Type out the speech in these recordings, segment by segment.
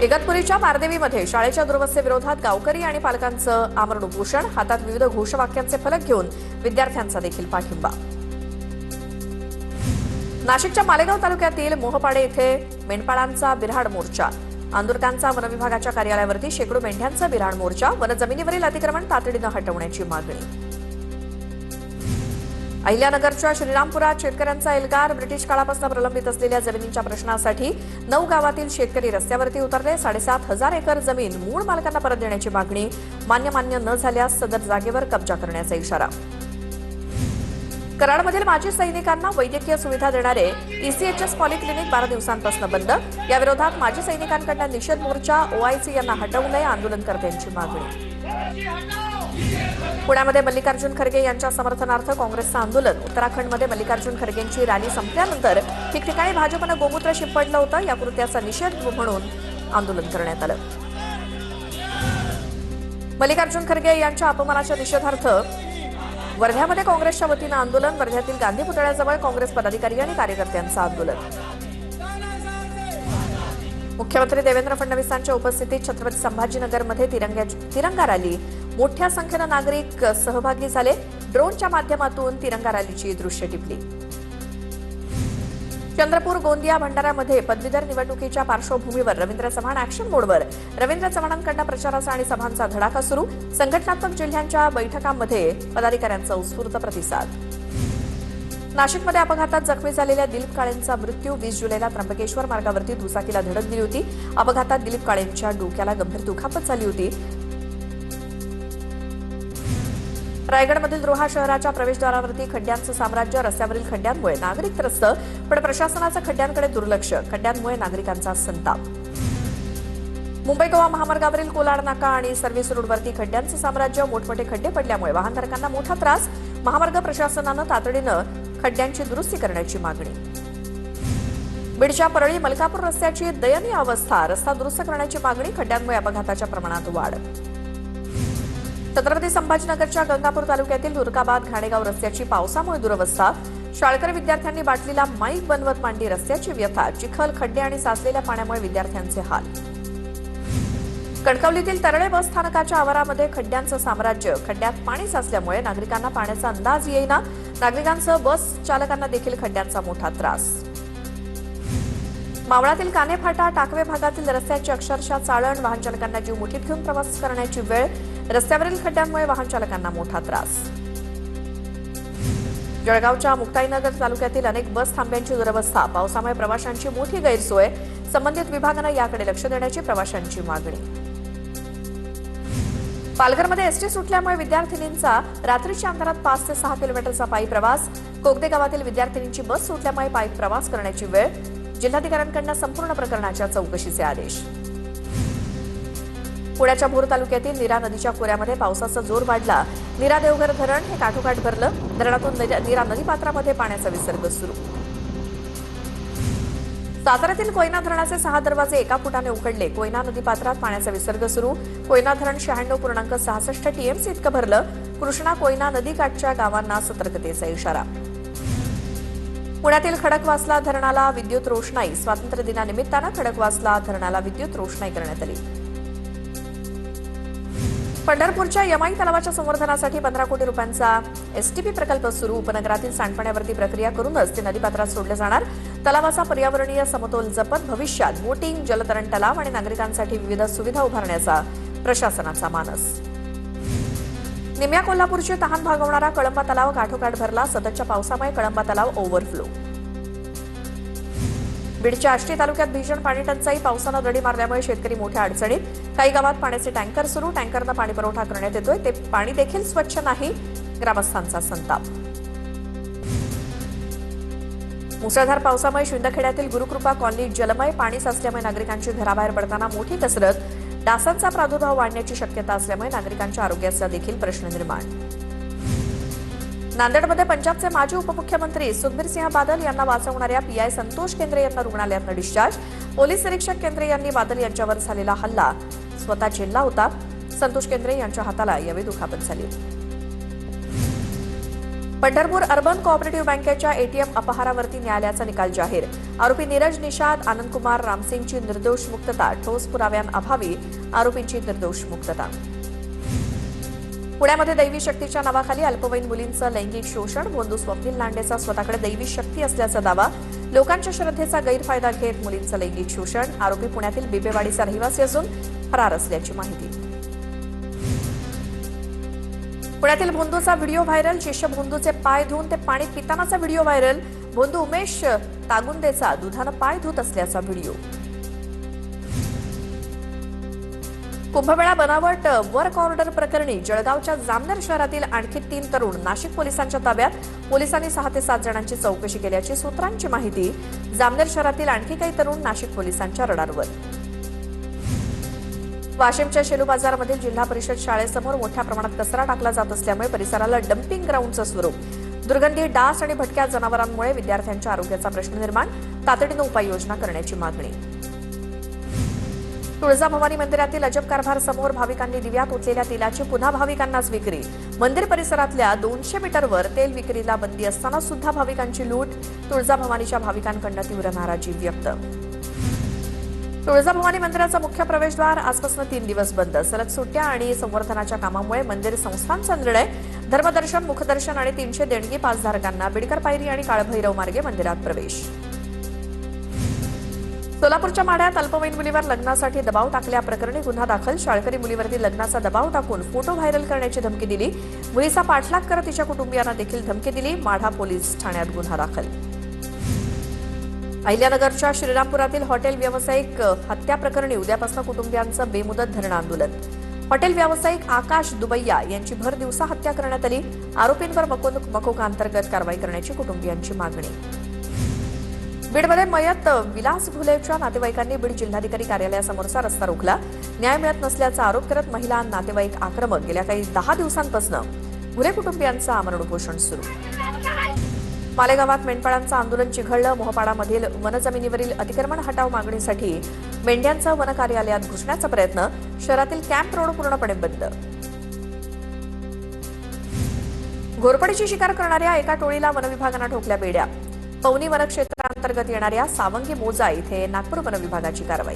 इगतपुरीच्या पारदेवीमध्ये शाळेच्या दुरवस्थेविरोधात गावकरी आणि पालकांचं आमरण उपोषण, हातात विविध घोषवाक्यांचे फलक घेऊन विद्यार्थ्यांचा देखील पाठिंबा. नाशिकच्या मालेगाव तालुक्यातील मोहपाडे येथे मेंढपाळांचा बिऱ्हाड मोर्चा, आंदोलकांचा वनविभागाच्या कार्यालयावरती शेकडो मेंढ्यांचा बिऱ्हाड मोर्चा, वनजमिनीवरील अतिक्रमण तातडीनं हटवण्याची मागणी. अहिल्यानगरच्या श्रीरामपुरात शेतकऱ्यांचा एल्गार, ब्रिटिश काळापासून प्रलंबित असलेल्या जमिनींच्या प्रश्नासाठी 9 गावातील शेतकरी रस्त्यावरती उतरले. 7,500 एकर जमीन मूळ मालकांना परत देण्याची मागणी. मान्य न झाल्यास सदर जागेवर कब्जा करण्याचा इशारा. कराडमधील माजी सैनिकांना वैद्यकीय सुविधा देणारे ECHS पॉलिक्लिनिक 12 दिवसांपासून बंद. याविरोधात माजी सैनिकांकडून निषेध मोर्चा, OIC यांना हटवू नये आंदोलनकर्त्यांची मागणी. पुण्यामध्ये मल्लिकार्जुन खरगे यांच्या समर्थनार्थ काँग्रेसचं आंदोलन. उत्तराखंडमध्ये मल्लिकार्जुन खरगेंची रॅली संपल्यानंतर ठिकठिकाणी भाजपनं गोमूत्र शिंपडलं होतं. या कृत्याचा निषेध म्हणून आंदोलन करण्यात आलं. मल्लिकार्जुन खरगे यांच्या अपमानाच्या निषेधार्थ वर्ध्यामध्ये काँग्रेसच्या वतीनं आंदोलन. वर्ध्यातील गांधी पुतळ्याजवळ काँग्रेस पदाधिकारी आणि कार्यकर्त्यांचं आंदोलन. मुख्यमंत्री देवेंद्र फडणवीसांच्या उपस्थितीत छत्रपती संभाजीनगरमध्ये तिरंगा रॅली. मोठ्या संख्येनं नागरिक सहभागी झाले. ड्रोनच्या माध्यमातून तिरंगा रॅलीची दृश्य टिपली. चंद्रपूर, गोंदिया, भंडाऱ्यामध्ये पदवीधर निवडणुकीच्या पार्श्वभूमीवर रवींद्र चव्हाण ॲक्शन मोडवर. रवींद्र चव्हाणांकडून प्रचाराचा आणि सभांचा धडाका सुरू. संघटनात्मक जिल्ह्यांच्या बैठकांमध्ये पदाधिकाऱ्यांचा उत्स्फूर्त प्रतिसाद. नाशिकमध्ये अपघातात जखमी झालेल्या दिलीप काळेंचा मृत्यू. 20 जुलैला त्र्यंबकेश्वर मार्गावरती दुचाकीला धडक दिली होती. अपघातात दिलीप काळेंच्या डोक्याला गंभीर दुखापत झाली होती. रायगडमधील रोहा शहराच्या प्रवेशद्वारावरती खड्ड्यांचं साम्राज्य. रस्त्यावरील खड्ड्यांमुळे नागरिक त्रस्त, पण प्रशासनाचं खड्ड्यांकडे दुर्लक्ष. खड्ड्यांमुळे नागरिकांचा संताप. मुंबई गोवा महामार्गावरील कोलाड नाका आणि सर्व्हिस रोडवरती खड्ड्यांचं साम्राज्य. मोठमोठे खड्डे पडल्यामुळे वाहनधारकांना मोठा त्रास. महामार्ग प्रशासनानं तातडीनं खड्ड्यांची दुरुस्ती करण्याची मागणी. बीडच्या परळी मलकापूर रस्त्याची दयनीय अवस्था. रस्ता दुरुस्त करण्याची मागणी. खड्ड्यांमुळे अपघाताच्या प्रमाणात वाढ. छत्रपती संभाजीनगरच्या गंगापूर तालुक्यातील तुर्काबाद घाणेगाव रस्त्याची पावसामुळे दुरवस्था. शाळकरी विद्यार्थ्यांनी बाटलीला माईक बनवत मांडली रस्त्याची व्यथा. चिखल, खड्डे आणि साचलेल्या पाण्यामुळे विद्यार्थ्यांचे हाल. कणकवलीतील तरळे बस स्थानकाच्या आवारामध्ये खड्ड्यांचं साम्राज्य. खड्ड्यात पाणी साचल्यामुळे नागरिकांना पाण्याचा अंदाज येईना. नागरिकांसह बस चालकांना देखील खड्ड्यांचा मोठा त्रास. मावळातील कानेफाटा, टाकवे भागातील रस्त्याची अक्षरशः चाळण. वाहन चालकांना जीव मुठीत घेऊन प्रवास करण्याची वेळ. रस्त्यावरील खड्ड्यांमुळे वाहन चालकांना मोठा त्रास. जळगावच्या मुक्ताईनगर तालुक्यातील अनेक बस थांब्यांची दुरवस्था. पावसामुळे प्रवाशांची मोठी गैरसोय. संबंधित विभागानं याकडे लक्ष देण्याची प्रवाशांची मागणी. पालघरमध्ये एसटी सुटल्यामुळे विद्यार्थिनींचा रात्रीच्या अंधारात 5 ते 6 किलोमीटरचा पायी प्रवास. कोगदे गावातील विद्यार्थिनींची बस सुटल्यामुळे पायी प्रवास करण्याची वेळ. जिल्हाधिकाऱ्यांकडून संपूर्ण प्रकरणाच्या चौकशीचे आदेश. पुण्याच्या भोर तालुक्यातील नीरा नदीच्या खोऱ्यामध्ये पावसाचा जोर वाढला. नीरा देवघर धरण हे काठोकाठ भरलं. धरणातून नीरा नदीपात्रामध्ये पाण्याचा विसर्ग सुरू. साताऱ्यातील कोयना धरणाचे 6 दरवाजे एका फुटाने उघडले. कोयना नदीपात्रात पाण्याचा विसर्ग सुरू. कोयना धरण 96.66 TMC इतकं भरलं. कृष्णा, कोयना नदीकाठच्या गावांना सतर्कतेचा इशारा. पुण्यातील खडकवासला धरणाला विद्युत रोषणाई. स्वातंत्र्य दिनानिमित्तानं खडकवासला धरणाला विद्युत रोषणाई करण्यात आली. पंढरपूरच्या यमाई तलावाच्या संवर्धनासाठी 15 कोटी रुपयांचा STP प्रकल्प सुरू. उपनगरातील सांडपाण्यावरती प्रक्रिया करूनच ते नदीपात्रात सोडले जाणार. तलावाचा पर्यावरणीय समतोल जपत भविष्यात बोटिंग, जलतरण तलाव आणि नागरिकांसाठी विविध सुविधा उभारण्याचा प्रशासनाचा मानस. निम्या कोल्हापूरची तहान भागवणारा कळंबा तलाव काठोकाठ भरला. सततच्या पावसामुळे कळंबा तलाव ओव्हरफ्लो. बीडच्या आष्टी तालुक्यात भीषण पाणी टंचाई. पावसानं दडी मारल्यामुळे शेतकरी मोठ्या अडचणीत. काही गावात पाण्याचे टँकर सुरू. टँकरनं पाणी पुरवठा करण्यात येतोय. ते पाणी देखील स्वच्छ नाही. ग्रामस्थांचा संताप. मुसळधार पावसामुळे शिंदखेड्यातील गुरुकृपा कॉलनीत जलमय. पाणी साचल्यामुळे नागरिकांची घराबाहेर पडताना मोठी कसरत. डासांचा प्रादुर्भाव वाढण्याची शक्यता असल्यामुळे नागरिकांच्या आरोग्याचा देखील प्रश्न निर्माण. नांदेडमध्ये पंजाबचे माजी उपमुख्यमंत्री सुखबीरसिंह बादल यांना वाचवणाऱ्या PI संतोष केंद्रे यांना रुग्णालयातून डिस्चार्ज. पोलीस निरीक्षक केंद्रे यांनी बादल यांच्यावर झालेला हल्ला स्वतः झेलला होता. संतोष केंद्रे यांच्या हाताला यावेळी दुखापत झाली. पंढरपूर अर्बन कोऑपरेटिव्ह बँकेच्या एटीएम अपहारावरती न्यायालयाचा निकाल जाहीर. आरोपी नीरज निषाद, आनंदकुमार रामसिंगची निर्दोष मुक्तता. ठोस पुराव्यांअभावी आरोपींची निर्दोष मुक्तता. पुण्यामध्ये दैवी शक्तीच्या नावाखाली अल्पवयीन मुलींचं लैंगिक शोषण. बंधू स्वप्नील लांडेचा स्वतःकडे दैवी शक्ती असल्याचा दावा. लोकांच्या श्रद्धेचा गैरफायदा घेत मुलींचं लैंगिक शोषण. आरोपी पुण्यातील बिबेवाडीचा रहिवासी असून फरार असल्याची माहिती. पुण्यातील भोंदूचा व्हिडिओ व्हायरल. शिष्य भोंदूचे पाय धुवून ते पाणी पितानाचा व्हिडिओ व्हायरल. भोंदू उमेश तागुंदेचा दुधानं पाय धुत असल्याचा व्हिडिओ. कुंभमेळा बनावट वर्क ऑर्डर प्रकरणी जळगावच्या जामनेर शहरातील आणखी 3 तरुण नाशिक पोलिसांच्या ताब्यात. पोलिसांनी 6 ते 7 जणांची चौकशी केल्याची सूत्रांची माहिती. जामनेर शहरातील आणखी काही तरुण नाशिक पोलिसांच्या रडारवर. वाशिमच्या शेलू बाजारमधील जिल्हा परिषद शाळेसमोर मोठ्या प्रमाणात कचरा टाकला जात असल्यामुळे परिसराला डम्पिंग ग्राउंडचं स्वरूप. दुर्गंधी, डास आणि भटक्या जनावरांमुळे विद्यार्थ्यांच्या आरोग्याचा प्रश्न निर्माण. तातडीनं उपाययोजना करण्याची मागणी. तुळजाभवानी मंदिरातील अजब कारभार समोर भाविकांनी दिव्यात ओतलेल्या तेलाची पुन्हा भाविकांनाच विक्री. मंदिर परिसरातल्या 200 मीटरवर तेल विक्रीला बंदी असताना सुद्धा भाविकांची लूट. तुळजाभवानीच्या भाविकांकडून तीव्र नाराजी व्यक्त. तुळजाभवानी मंदिराचा मुख्य प्रवेशद्वार आजपासून 3 दिवस बंद. सलग सुट्ट्या आणि संवर्धनाच्या कामामुळे मंदिर संस्थानचा निर्णय. धर्मदर्शन, मुखदर्शन आणि 300 देणगी पासधारकांना बिडकर पायरी आणि काळभैरव मार्गे मंदिरात प्रवेश. सोलापूरच्या माढ्यात अल्पवयीन मुलीवर लग्नासाठी दबाव टाकल्याप्रकरणी गुन्हा दाखल. शाळकरी मुलीवरती लग्नाचा दबाव टाकून फोटो व्हायरल करण्याची धमकी दिली. मुलीचा पाठलाग करत तिच्या कुटुंबियांना देखील धमकी दिली. माढा पोलीस ठाण्यात गुन्हा दाखल. अहिल्यानगरच्या श्रीरामपुरातील हॉटेल व्यावसायिक हत्या प्रकरणी उद्यापासून कुटुंबियांचं बेमुदत धरणं आंदोलन. हॉटेल व्यावसायिक आकाश दुबैया यांची भर दिवसा हत्या करण्यात आली. आरोपींवर मकोका अंतर्गत कारवाई करण्याची कुटुंबियांची मागणी. बीडमध्ये मयत विलास घुलेच्या नातेवाईकांनी बीड जिल्हाधिकारी कार्यालयासमोरचा रस्ता रोखला. न्याय मिळत नसल्याचा आरोप करत महिला नातेवाईक आक्रमक. गेल्या काही 10 दिवसांपासून घुले कुटुंबियांचं आमरण उपोषण सुरू. मालेगावात मेंढपाळांचं आंदोलन चिघळलं. मोहपाडामधील वनजमिनीवरील अतिक्रमण हटाव मागणीसाठी मेंढ्यांचं वन कार्यालयात घुसण्याचा प्रयत्न. शहरातील कॅम्प रोड पूर्णपणे बंद. घोरपडीची शिकार करणाऱ्या एका टोळीला वनविभागानं ठोकल्या बेड्या. पवनी वनक्षेत्रांतर्गत येणाऱ्या सावंगी मोजा इथे नागपूर वनविभागाची कारवाई.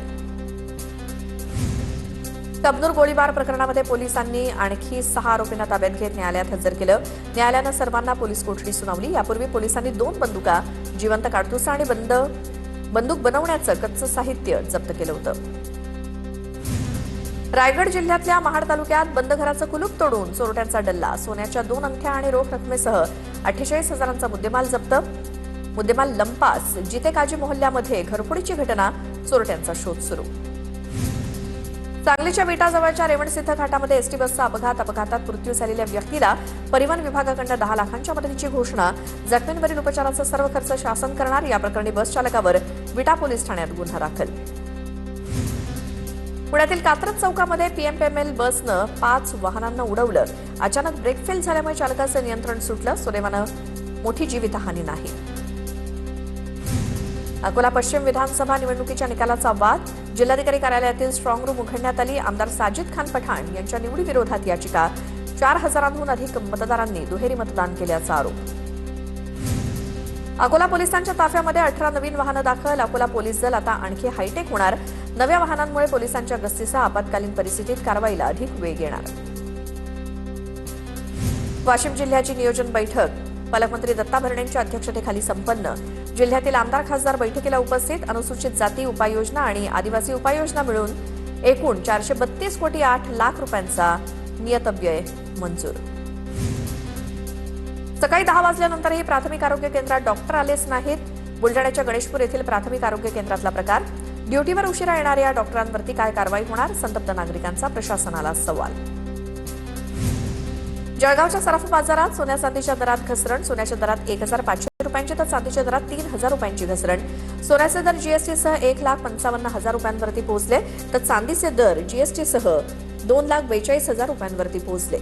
कबनूर गोळीबार प्रकरणामध्ये पोलिसांनी आणखी 6 आरोपींना ताब्यात घेत न्यायालयात हजर केलं. न्यायालयानं सर्वांना पोलीस कोठडी सुनावली. यापूर्वी पोलिसांनी 2 बंदुका, जिवंत काडतुसं आणि बंदूक बनवण्याचं कच्चं साहित्य जप्त केलं होतं. रायगड जिल्ह्यातल्या महाड तालुक्यात बंद घराचं कुलूप तोडून चोरट्यांचा डल्ला. सोन्याच्या 2 अंगठ्या आणि रोख रकमेसह 48,000चा मुद्देमाल जप्त. मुद्देमाल लंपास. जिते काजी मोहल्ल्यामध्ये घरफोडीची घटना. चोरट्यांचा शोध सुरू. सांगलीच्या विटाजवळच्या रेवणसिद्ध घाटामध्ये एसटी बसचा अपघात. अपघातात मृत्यू झालेल्या व्यक्तीला परिवहन विभागाकडून 10 लाखांच्या मदतीची घोषणा. जखमींवरील उपचाराचा सर्व खर्च शासन करणार. या प्रकरणी बस चालकावर विटा पोलीस ठाण्यात गुन्हा दाखल. पुण्यातील कात्रज चौकामध्ये पीएमपीएमएल बसनं 5 वाहनांना उडवलं. अचानक ब्रेक फेल झाल्यामुळे चालकाचं नियंत्रण सुटलं. सुदैवानं मोठी जीवितहानी नाही. अकोला पश्चिम विधानसभा निवडणुकीच्या निकालाचा वाद. जिल्हाधिकारी कार्यालयातील स्ट्रॉंग रूम उघडण्यात आली. आमदार साजिद खान पठाण यांच्या निवडीविरोधात याचिका. 4,000हून अधिक मतदारांनी दुहेरी मतदान केल्याचा आरोप. अकोला पोलिसांच्या ताफ्यामध्ये 18 नवीन वाहनं दाखल. अकोला पोलीस दल आता आणखी हायटेक होणार. नव्या वाहनांमुळे पोलिसांच्या गस्तीसह आपत्कालीन परिस्थितीत कारवाईला अधिक वेग येणार. वाशिम जिल्ह्याची नियोजन बैठक पालकमंत्री दत्ता भरणेंच्या अध्यक्षतेखाली संपन्न. जिल्ह्यातील आमदार खासदार बैठकीला उपस्थित. अनुसूचित जाती उपाययोजना आणि आदिवासी उपाययोजना मिळून एकूण 432 कोटी 8 लाख रुपयांचा नियतव्यय मंजूर. सकाळी 10 वाजल्यानंतरही प्राथमिक आरोग्य केंद्रात डॉक्टर आलेच नाहीत. बुलढाण्याच्या गणेशपूर येथील प्राथमिक आरोग्य केंद्रातला प्रकार. ड्युटीवर उशिरा येणाऱ्या डॉक्टरांवरती काय कारवाई होणार? संतप्त नागरिकांचा प्रशासनाला सवाल. जळगावच्या सराफ बाजारात सोन्या चांदीच्या दरात घसरण. सोन्याच्या दरात 1,500 रुपयांची तर चांदीच्या दरात 3,000 रुपयांची घसरण. सोन्याचे दर जीएसटीसह 1,55,000 रुपयांवरती पोहोचले तर चांदीचे दर जीएसटीसह 2,42,000 रुपयांवरती पोहोचले.